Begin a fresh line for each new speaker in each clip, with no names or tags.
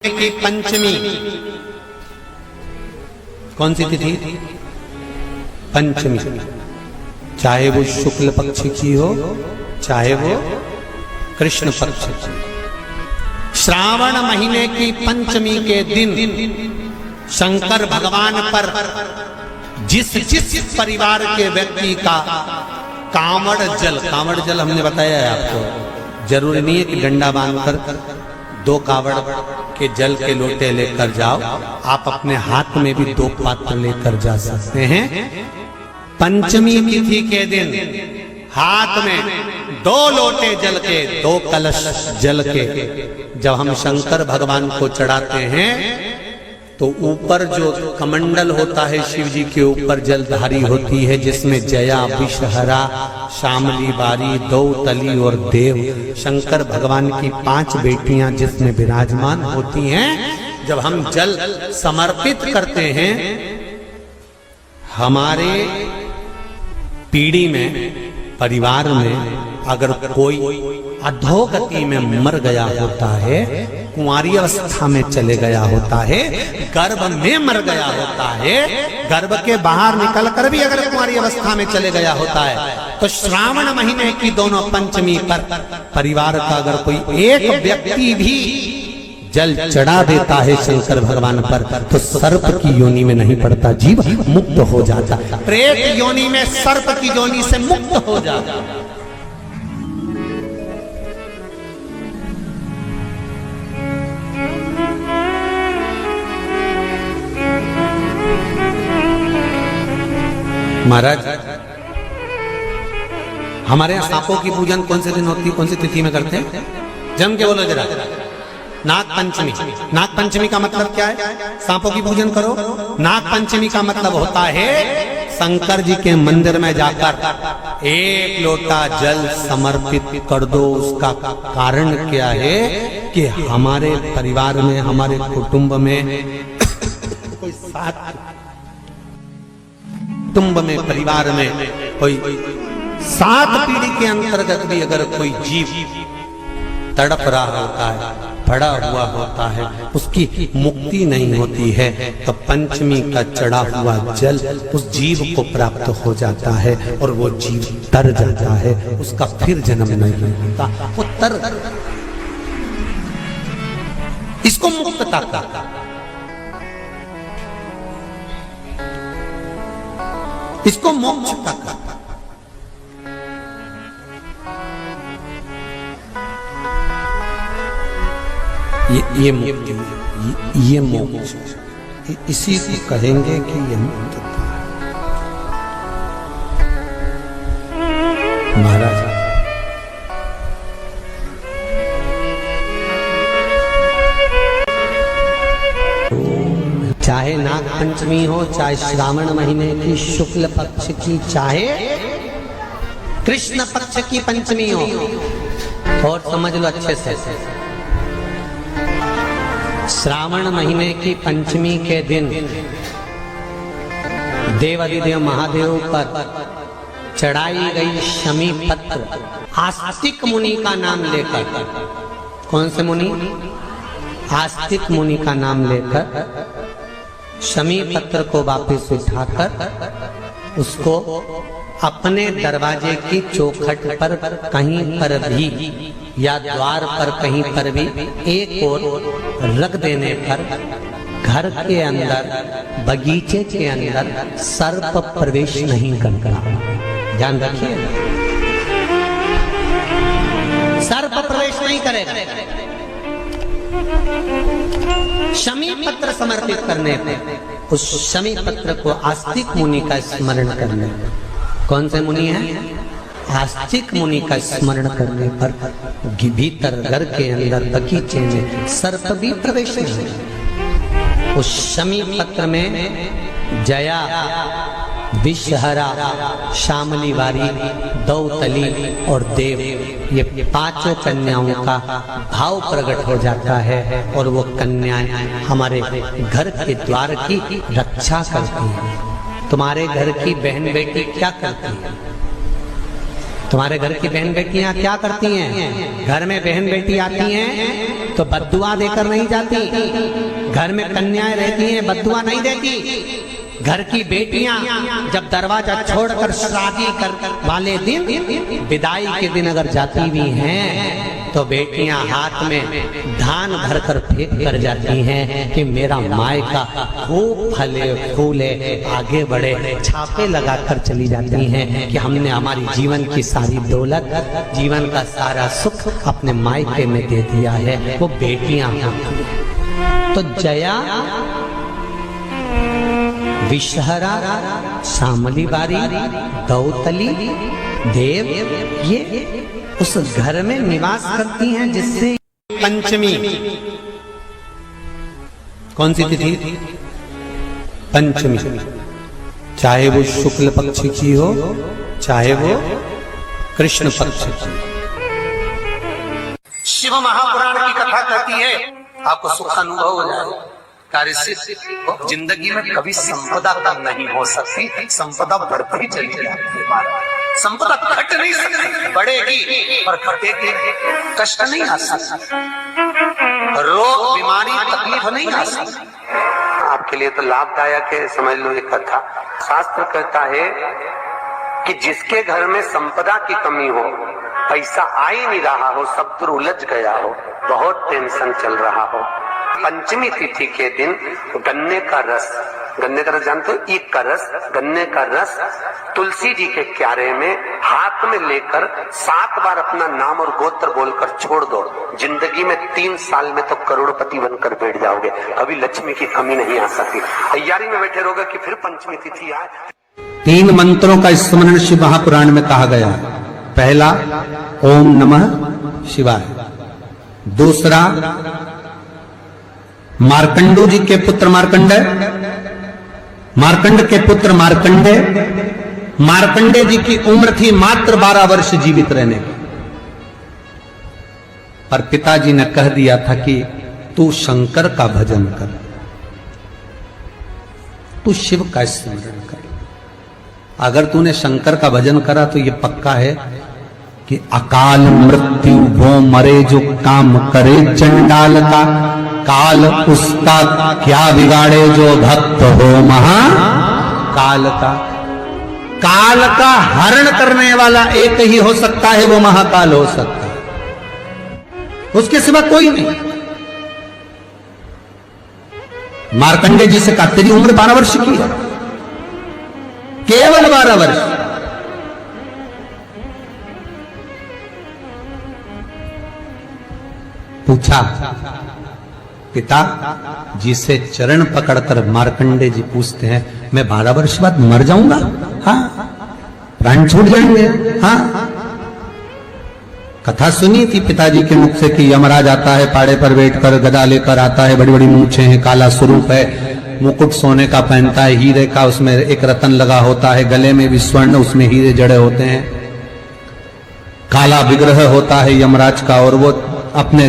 की पंचमी कौन सी तिथि? पंचमी। चाहे वो शुक्ल पक्ष की हो चाहे वो कृष्ण पक्ष की। श्रावण महीने की पंचमी के दिन शंकर भगवान पर जिस जिस परिवार के व्यक्ति का कांवड़ जल हमने बताया है आपको, जरूरी नहीं है कि डंडा बांधकर दो कावड़ के जल के लोटे लेकर जाओ, आप अपने हाथ में भी दो पात्र लेकर जा सकते हैं। पंचमी तिथि के दिन हाथ में दो लोटे जल के, दो कलश जल के जब हम शंकर भगवान को चढ़ाते हैं तो ऊपर जो कमंडल होता है शिव जी के ऊपर जलधारी होती है, जिसमें जया, विषहरा, शामली बारी, दौतली और देव, शंकर भगवान की 5 बेटियां जिसमें विराजमान होती हैं। जब हम जल समर्पित करते हैं, हमारे पीढ़ी में, परिवार में अगर कोई अधोगति में मर गया होता है, कुंवारी अवस्था में चले गया होता है, गर्भ में मर गया होता है, गर्भ के बाहर निकलकर भी अगर कुंवारी अवस्था में चले गया होता है, तो श्रावण महीने की दोनों पंचमी पर परिवार का अगर कोई एक व्यक्ति भी जल चढ़ा देता है शंकर भगवान पर, तो सर्प की योनि में नहीं पड़ता, जीव मुक्त हो जाता, प्रेत योनि में सर्प की योनि से मुक्त हो जाता। महाराज, हमारे यहाँ सांपों की पूजन कौन से दिन होती है, कौन सी तिथि में करते हैं? जम के बोलो जरा। नाग पंचमी। नाग पंचमी का मतलब क्या है? सांपों की पूजन करो। नाग पंचमी का मतलब होता है शंकर जी के मंदिर में जाकर 1 लोटा जल समर्पित कर दो। उसका कारण क्या है कि हमारे परिवार में, हमारे कुटुंब में कोई परिवार में कोई 7 पीढ़ी के अंतर्गत भी अगर कोई जीव तड़प रहा होता है, पड़ा हुआ होता है, उसकी मुक्ति नहीं होती है, तो पंचमी का चढ़ा हुआ जल उस जीव को प्राप्त हो जाता है और वो जीव तर जाता है, उसका फिर जन्म नहीं होता, वो तर, इसको मुक्तता का, इसको मोक्ष का। ये मुक्ति, ये मोक्ष, इसी को कहेंगे कि ये मुक्तता है। महाराज, चाहे नाग पंचमी हो, चाहे श्रावण महीने की शुक्ल पक्ष की, चाहे कृष्ण पक्ष की पंचमी हो, और समझ लो अच्छे से, श्रावण महीने की पंचमी के दिन देवाधिदेव महादेव पर चढ़ाई गई शमी पत्र आस्तिक मुनि का नाम लेकर, कौन से मुनि? आस्तिक मुनि का नाम लेकर शमी पत्र को वापस उठाकर उसको अपने दरवाजे की चौखट पर कहीं पर भी या द्वार पर कहीं पर भी एक ओर रख देने पर घर के अंदर, बगीचे के अंदर सर्प प्रवेश नहीं करता। ध्यान रखिए, सर्प प्रवेश नहीं करेगा। शमी पत्र समर्पित करने पर, उस शमी पत्र को आस्तिक मुनि का स्मरण करने पर, कौन से मुनि हैं? आस्तिक मुनि का स्मरण करने पर भीतर घर के अंदर बगीचे में सर्प भी प्रवेश नहीं। उस शमी पत्र में जया, विषहरा, शामली बारी, दौतली और देव, ये 5 कन्याओं का भाव प्रकट हो जाता है और वो कन्याएं हमारे घर के द्वार की रक्षा करती हैं। तुम्हारे घर की बहन बेटी क्या करती है? तुम्हारे घर की बहन बेटियां क्या करती हैं? घर में बहन बेटी आती हैं तो बद्दुआ देकर नहीं जाती। घर में कन्याएं रहती हैं, बद्दुआ नहीं देती। घर की बेटियां जब दरवाजा छोड़कर शादी कर वाले दिन, विदाई के दिन अगर जाती भी हैं तो बेटियां हाथ में धान भरकर फेंक कर जाती हैं कि मेरा मायका खूब फले फूले आगे बढ़े। छापे लगाकर चली जाती हैं कि हमने हमारी जीवन की सारी दौलत, जीवन का सारा सुख अपने मायके में दे दिया है। वो बेटियां तो जया, विषहरा, शामली बारी, गौतली, देव, ये उस घर में निवास करती हैं जिससे पंचमी, कौन सी तिथि? पंचमी, चाहे वो शुक्ल पक्ष की हो चाहे वो कृष्ण पक्ष की। शिव महापुराण की कथा कहती है, आपको सुख का अनुभव हो जाएगा। कार्य सिद्ध जिंदगी में कभी संपदा कम नहीं हो सकती, संपदा बढ़ती चली जाती है। संपदा घट नहीं सकती, बढ़ेगी और घटेगी, कष्ट नहीं आ सकता, रोग बीमारी तकलीफ नहीं आ सकती। आपके लिए तो लाभदायक है, समझ लो ये कथा। शास्त्र कहता है कि जिसके घर में संपदा की कमी हो, पैसा आ ही नहीं रहा हो, सब दूर उलझ गया हो, बहुत टेंशन चल रहा हो, पंचमी तिथि के दिन गन्ने का रस, गन्ने का रस जानते हो, ईख का रस, गन्ने का रस तुलसी जी के क्यारे में हाथ में लेकर 7 बार अपना नाम और गोत्र बोलकर छोड़ दो। जिंदगी में 3 साल में तो करोड़पति बनकर बैठ जाओगे, कभी लक्ष्मी की कमी नहीं आ सकती। तैयारी में बैठे रहोगे कि फिर पंचमी तिथि आए।
3 मंत्रों का स्मरण शिव महापुराण में कहा गया। पहला ओम नमः शिवाय, दूसरा मार्कंडू जी के पुत्र मार्कंडेय, मार्कंड के पुत्र मार्कंडेय, मार्कंडेय जी की उम्र थी मात्र 12 वर्ष जीवित रहने की, पर पिताजी ने कह दिया था कि तू शंकर का भजन कर, तू शिव का स्मरण कर। अगर तूने शंकर का भजन करा तो ये पक्का है कि अकाल मृत्यु वो मरे जो काम करे चंडाल का, काल उसका क्या बिगाड़े जो भक्त हो महाकाल का। काल का हरण करने वाला एक ही हो सकता है, वो महाकाल हो सकता है, उसके सिवा कोई नहीं। मार्कंडेय जी से कहा तेरी उम्र 12 वर्ष की है, केवल 12 वर्ष। पूछा पिता जी से चरण पकड़कर मार्कंडेय जी पूछते हैं, मैं 12 वर्ष बाद मर जाऊंगा? हाँ, प्राण छूट जाएंगे। हाँ, कथा सुनी थी पिताजी के मुख से कि यमराज आता है, पाड़े पर बैठकर गदा लेकर आता है, बड़ी बड़ी मूंछें हैं, काला स्वरूप है, मुकुट सोने का पहनता है, हीरे का, उसमें एक रतन लगा होता है, गले में भी स्वर्ण, उसमें हीरे जड़े होते हैं, काला विग्रह होता है यमराज का, और वो अपने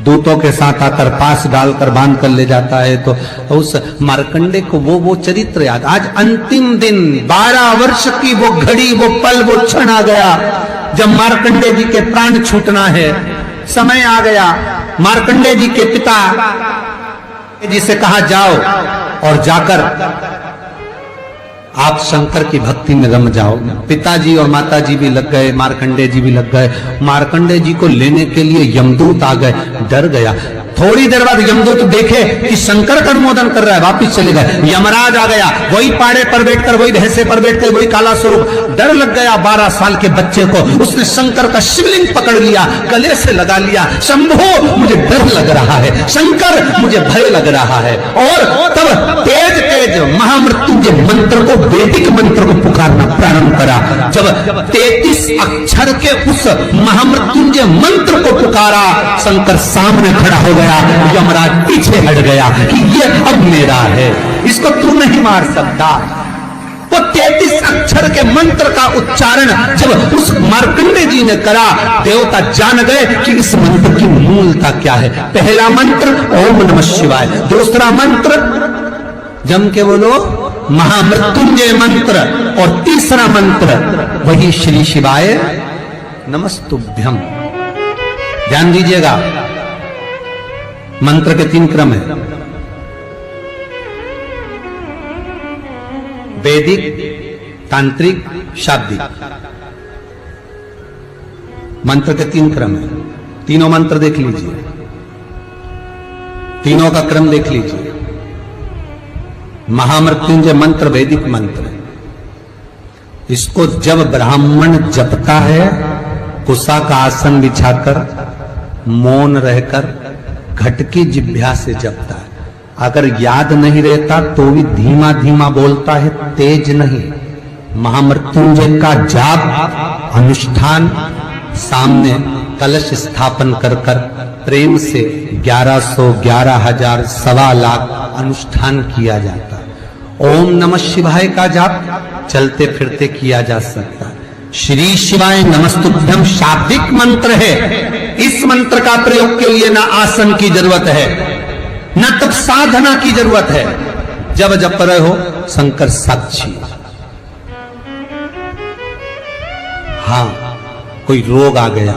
दूतों के साथ आकर पास डालकर बांध कर ले जाता है। तो उस मार्कंडेय को वो चरित्र याद। आज अंतिम दिन, 12 वर्ष की वो घड़ी, वो पल, वो क्षण आ गया जब मार्कंडेय जी के प्राण छूटना है। समय आ गया। मार्कंडेय जी के पिता जी से कहा जाओ और जाकर आप शंकर की भक्ति में रम जाओ। पिताजी और माताजी भी लग गए, मार्कंडेय जी भी लग गए। मार्कंडेय जी को लेने के लिए यमदूत आ गए, डर गया। थोड़ी देर बाद यमदूत देखे कि शंकर का अनुमोदन कर रहा है, वापिस चले गए। यमराज आ गया, वही पाड़े पर बैठकर, वही भैंसे पर बैठकर, वही काला स्वरूप। डर लग गया 12 साल के बच्चे को। उसने शंकर का शिवलिंग पकड़ लिया, गले से लगा लिया, शंभो मुझे डर लग रहा है, शंकर मुझे भय लग रहा है। और तब तेज तेज महामृत्युंजय मंत्र को, वैदिक मंत्र को पुकारना प्रारंभ करा। जब 33 अक्षर के उस महामृत्युंजय मंत्र को पुकारा, शंकर सामने खड़ा हो गया। यमराज पीछे हट गया कि ये अब मेरा है, इसको तू नहीं मार सकता। वो 33 अक्षर के मंत्र का उच्चारण जब उस मार्कंडेय जी ने करा, देवता जान गए कि इस मंत्र की मूलता क्या है। पहला मंत्र ओम नमः शिवाय, दूसरा मंत्र जम के बोलो महामृत्युंजय मंत्र और तीसरा मंत्र वही श्री शिवाय नमस्तुभ्यम। ध्यान दीजिएगा, मंत्र के 3 क्रम है, वैदिक, तांत्रिक, शाब्दिक। मंत्र के 3 क्रम है, तीनों मंत्र देख लीजिए, तीनों का क्रम देख लीजिए। महामृत्युंजय मंत्र वैदिक मंत्र है, इसको जब ब्राह्मण जपता है कुशा का आसन बिछाकर मौन रहकर घट की जिह्वा से जपता है। अगर याद नहीं रहता तो भी धीमा धीमा बोलता है, तेज नहीं। महामृत्युंजय का जाप अनुष्ठान सामने कलश स्थापन कर कर प्रेम से 1100, 11,000, 1.25 लाख अनुष्ठान किया जाता है। ओम नमः शिवाय का जाप चलते फिरते किया जा सकता है। श्री शिवाय नमस्तुभ्यम शाब्दिक मंत्र है। इस मंत्र का प्रयोग के लिए ना आसन की जरूरत है, न तब साधना की जरूरत है। जब जप रहे हो शंकर साक्षी। हां, कोई रोग आ गया,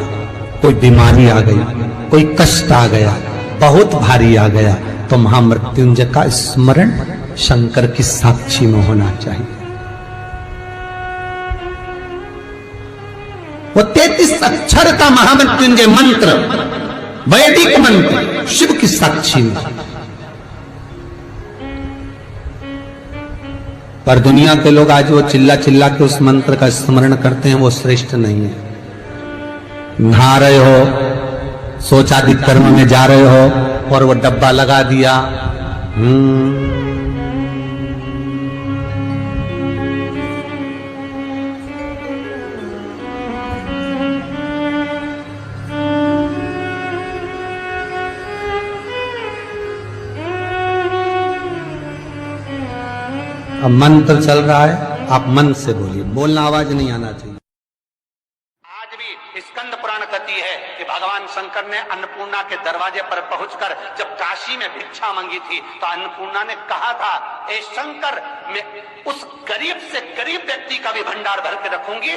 कोई बीमारी आ गई, कोई कष्ट आ गया, बहुत भारी आ गया, तो महामृत्युंजय का स्मरण शंकर की साक्षी में होना चाहिए। वो 33 अक्षर का महामृत्युंजय मंत्र, वैदिक मंत्र, शिव की साक्षी में। पर दुनिया के लोग आज वो चिल्ला चिल्ला के उस मंत्र का स्मरण करते हैं, वो श्रेष्ठ नहीं है। नहा रहे हो, सोचादि कर्म में जा रहे हो और वो डब्बा लगा दिया, अब मंत्र चल रहा है, आप मन से बोलिए, बोलना आवाज नहीं आना चाहिए।
आज भी स्कंद पुराण कहती है कि भगवान शंकर ने अन्नपूर्णा के दरवाजे पर पहुंचकर जब काशी में भिक्षा मांगी थी तो अन्नपूर्णा ने कहा था, ए शंकर, मैं उस गरीब से गरीब व्यक्ति का भी भंडार भर के रखूंगी,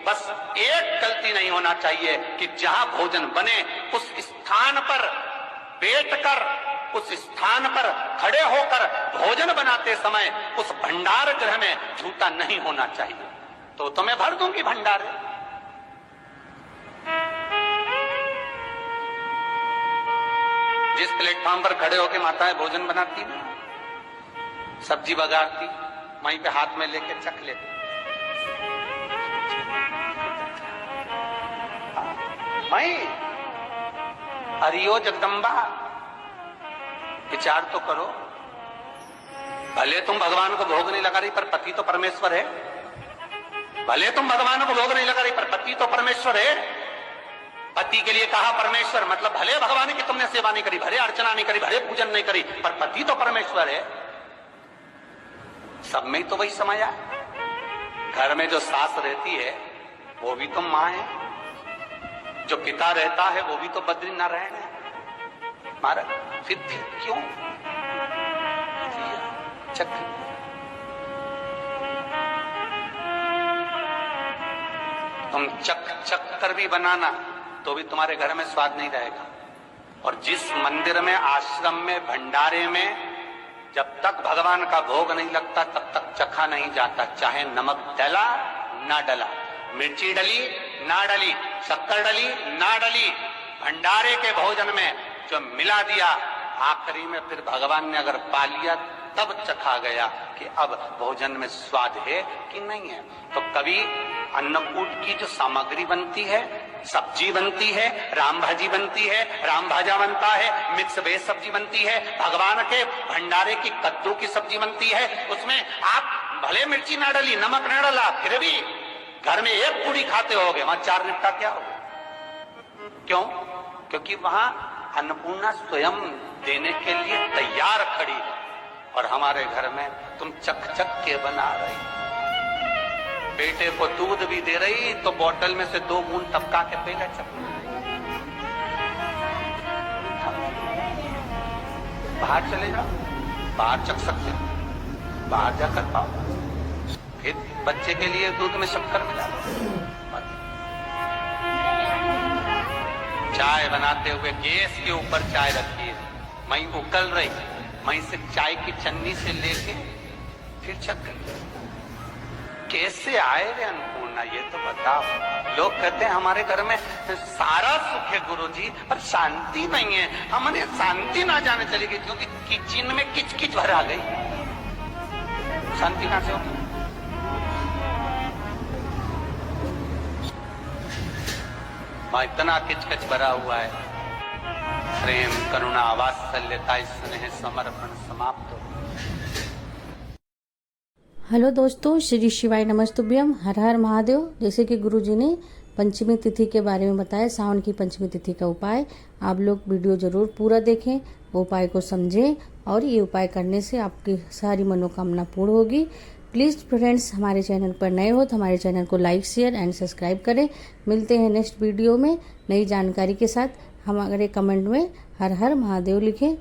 बस एक गलती नहीं होना चाहिए कि जहां भोजन बने उस स्थान पर बैठकर, उस स्थान पर खड़े होकर भोजन बनाते समय उस भंडार गृह में जूता नहीं होना चाहिए। तो तुम्हें भर दूंगी भंडार। जिस प्लेटफॉर्म पर खड़े होकर माताएं भोजन बनाती ना, सब्जी बगाड़ती, वहीं पे हाथ में लेके चख लेती। मई हरियो जगदम्बा, विचार तो करो। भले तुम भगवान को भोग नहीं लगा रही पर पति तो परमेश्वर है। भले तुम भगवान को भोग नहीं लगा रही पर पति तो परमेश्वर है। पति के लिए कहा परमेश्वर, मतलब भले भगवान की तुमने सेवा नहीं करी, भले अर्चना नहीं करी, भले पूजन नहीं करी, पर पति तो परमेश्वर है। सब में तो वही समाया। घर में जो सास रहती है वो भी तो मां है, जो पिता रहता है वो भी तो बद्रीनारायण है। महाराज फिर क्यों चक तुम चक कर भी बनाना तो भी तुम्हारे घर में स्वाद नहीं रहेगा। और जिस मंदिर में, आश्रम में, भंडारे में जब तक भगवान का भोग नहीं लगता तब तक चखा नहीं जाता, चाहे नमक डला ना डला, मिर्ची डली ना डली, शक्कर डली ना डली, भंडारे के भोजन में जो मिला दिया, आखिरी में फिर भगवान ने अगर पा लिया तब चखा गया कि अब भोजन में स्वाद है कि नहीं है। तो कभी अन्नकूट की जो सामग्री बनती है, सब्जी बनती है, राम भाजी बनती है, राम भाजा बनता है, मिक्स वेज सब्जी बनती है, भगवान के भंडारे की कद्दू की सब्जी बनती है, उसमें आप भले मिर्ची ना डली, नमक ना डला, फिर भी घर में एक पूरी खाते होगे, वहां 4 निपटा क्या होगा? क्यों? क्योंकि वहां अन्नपूर्णा स्वयं देने के लिए तैयार खड़ी है। और हमारे घर में तुम चक के बना रही, बेटे को दूध भी दे रही तो बोतल में से 2 बूंद टपका के पहले चक। बाहर चले जाओ, बाहर चख सकते हो।
बाहर जाकर पाओ, फिर बच्चे के लिए दूध में शक्कर मिला दो। चाय बनाते हुए गैस के ऊपर चाय रखिए, मई उकल रही, मई से चाय की चन्नी से लेके फिर छक गई। कैसे आए रे अन्नपूर्णा, ये तो बताओ। लोग कहते हैं हमारे घर में सारा सुख है गुरुजी, पर शांति नहीं है। हमारे शांति ना जाने चलेगी, क्योंकि किचन में किच किच भर आ गई। शांति कहां से होगी? इतना किचकिच भरा हुआ है। प्रेम, करुणा, वात्सल्यता, स्नेह, समर्पण समाप्त हो।
हेलो दोस्तों, श्री शिवाय नमस्तुभ्यम, हर हर महादेव। जैसे कि गुरुजी ने पंचमी तिथि के बारे में बताया, सावन की पंचमी तिथि का उपाय, आप लोग वीडियो जरूर पूरा देखें, उपाय को समझें और ये उपाय करने से आपकी सारी मनोकामना पूर्ण होगी। प्लीज़ फ्रेंड्स, हमारे चैनल पर नए हो तो हमारे चैनल को लाइक, शेयर एंड सब्सक्राइब करें। मिलते हैं नेक्स्ट वीडियो में नई जानकारी के साथ। हमारे कमेंट में हर हर महादेव लिखें।